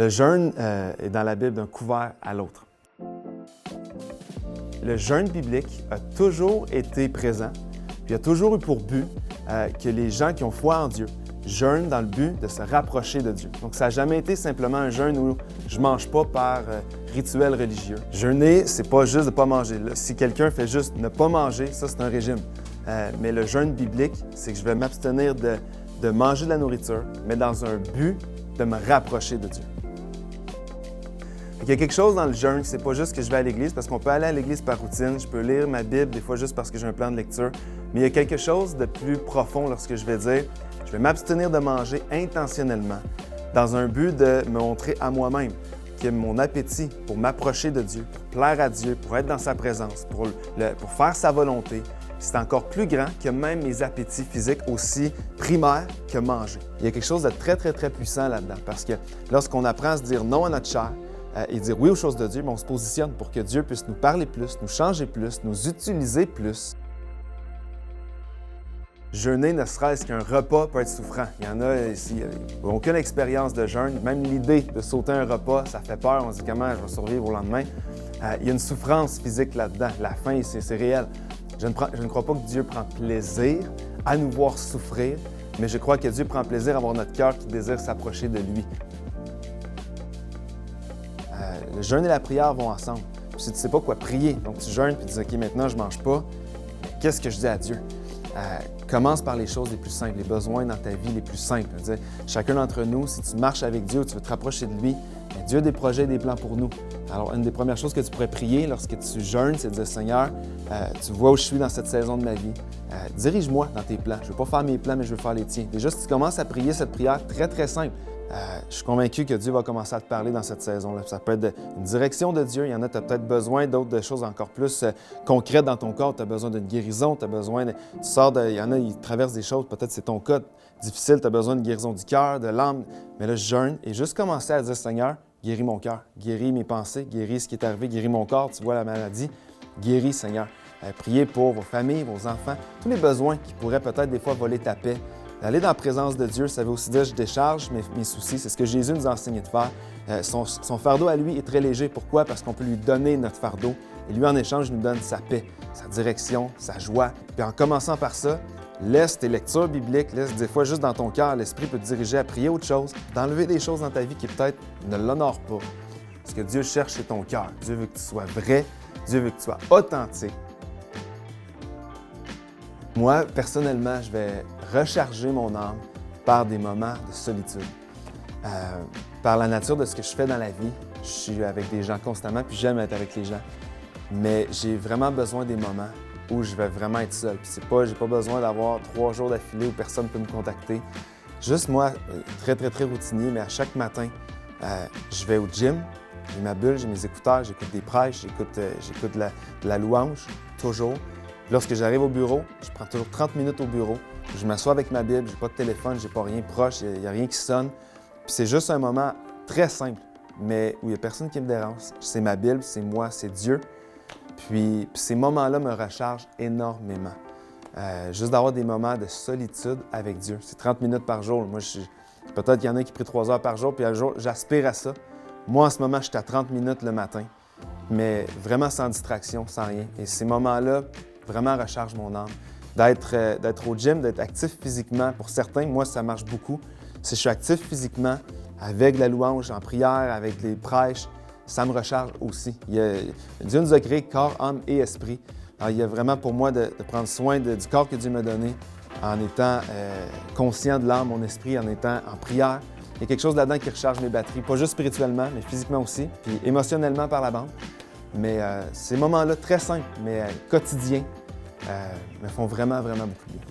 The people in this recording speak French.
Le jeûne est dans la Bible d'un couvert à l'autre. Le jeûne biblique a toujours été présent, puis a toujours eu pour but que les gens qui ont foi en Dieu jeûnent dans le but de se rapprocher de Dieu. Donc ça n'a jamais été simplement un jeûne où je ne mange pas par rituel religieux. Jeûner, c'est pas juste de ne pas manger. Là, si quelqu'un fait juste ne pas manger, ça c'est un régime. Mais le jeûne biblique, c'est que je vais m'abstenir de manger de la nourriture, mais dans un but de me rapprocher de Dieu. Il y a quelque chose dans le jeûne, c'est pas juste que je vais à l'église, parce qu'on peut aller à l'église par routine, je peux lire ma Bible des fois juste parce que j'ai un plan de lecture, mais il y a quelque chose de plus profond lorsque je vais dire, je vais m'abstenir de manger intentionnellement dans un but de me montrer à moi-même que mon appétit pour m'approcher de Dieu, pour plaire à Dieu, pour être dans sa présence, pour faire sa volonté, c'est encore plus grand que même mes appétits physiques, aussi primaires que manger. Il y a quelque chose de très, très, très puissant là-dedans, parce que lorsqu'on apprend à se dire non à notre chair, et dire oui aux choses de Dieu, mais on se positionne pour que Dieu puisse nous parler plus, nous changer plus, nous utiliser plus. Jeûner, ne serait-ce qu'un repas, peut être souffrant. Il y en a ici, qui n'ont aucune expérience de jeûne. Même l'idée de sauter un repas, ça fait peur. On se dit comment je vais survivre au lendemain. Il y a une souffrance physique là-dedans. La faim, c'est réel. Je ne crois pas que Dieu prend plaisir à nous voir souffrir, mais je crois que Dieu prend plaisir à voir notre cœur qui désire s'approcher de lui. Le jeûne et la prière vont ensemble. Puis si tu ne sais pas quoi prier, donc tu jeûnes puis tu dis « OK, maintenant je ne mange pas », qu'est-ce que je dis à Dieu? Commence par les choses les plus simples, les besoins dans ta vie les plus simples. Chacun d'entre nous, si tu marches avec Dieu, tu veux te rapprocher de lui, Dieu a des projets et des plans pour nous. Alors, une des premières choses que tu pourrais prier lorsque tu jeûnes, c'est de dire « Seigneur, tu vois où je suis dans cette saison de ma vie. Dirige-moi dans tes plans. Je ne veux pas faire mes plans, mais je veux faire les tiens. » Déjà, si tu commences à prier cette prière très, très simple, je suis convaincu que Dieu va commencer à te parler dans cette saison-là. Ça peut être une direction de Dieu. Il y en a, tu as peut-être besoin d'autres choses encore plus concrètes dans ton corps. Tu as besoin d'une guérison, tu as besoin de... il y en a, ils traversent des choses, peut-être c'est ton cas difficile, tu as besoin d'une guérison du cœur, de l'âme. Mais là, je jeûne et juste commencer à dire, Seigneur, guéris mon cœur, guéris mes pensées, guéris ce qui est arrivé, guéris mon corps, tu vois la maladie, guéris, Seigneur. Priez pour vos familles, vos enfants, tous les besoins qui pourraient peut-être des fois voler ta paix. Aller dans la présence de Dieu, ça veut aussi dire je décharge mes soucis. C'est ce que Jésus nous a enseigné de faire. Son fardeau à lui est très léger. Pourquoi? Parce qu'on peut lui donner notre fardeau. Et lui, en échange, il nous donne sa paix, sa direction, sa joie. Puis en commençant par ça, laisse tes lectures bibliques, laisse des fois juste dans ton cœur, l'Esprit peut te diriger à prier autre chose, d'enlever des choses dans ta vie qui peut-être ne l'honorent pas. Ce que Dieu cherche, c'est ton cœur. Dieu veut que tu sois vrai. Dieu veut que tu sois authentique. Moi, personnellement, je vais recharger mon âme par des moments de solitude. Par la nature de ce que je fais dans la vie, je suis avec des gens constamment, puis j'aime être avec les gens. Mais j'ai vraiment besoin des moments où je vais vraiment être seul. Puis j'ai pas besoin d'avoir 3 jours d'affilée où personne ne peut me contacter. Juste moi, très, très, très routinier, mais à chaque matin, je vais au gym, j'ai ma bulle, j'ai mes écouteurs, j'écoute des prêches, j'écoute de la louange, toujours. Lorsque j'arrive au bureau, je prends toujours 30 minutes au bureau. Je m'assois avec ma Bible, je n'ai pas de téléphone, je n'ai pas rien proche, il n'y a rien qui sonne. Puis c'est juste un moment très simple, mais où il n'y a personne qui me dérange. C'est ma Bible, c'est moi, c'est Dieu. Puis ces moments-là me rechargent énormément. Juste d'avoir des moments de solitude avec Dieu. C'est 30 minutes par jour. Moi, peut-être qu'il y en a qui prient 3 heures par jour, puis un jour, j'aspire à ça. Moi, en ce moment, je suis à 30 minutes le matin, mais vraiment sans distraction, sans rien. Et ces moments-là, vraiment recharge mon âme. D'être au gym, d'être actif physiquement, pour certains, moi, ça marche beaucoup. Si je suis actif physiquement, avec la louange, en prière, avec les prêches, ça me recharge aussi. Dieu nous a créé corps, âme et esprit. Alors, il y a vraiment pour moi de prendre soin du corps que Dieu m'a donné en étant conscient de l'âme, mon esprit, en étant en prière. Il y a quelque chose là-dedans qui recharge mes batteries, pas juste spirituellement, mais physiquement aussi, puis émotionnellement par la bande. Mais ces moments-là, très simples, mais quotidiens, me font vraiment, vraiment beaucoup de bien.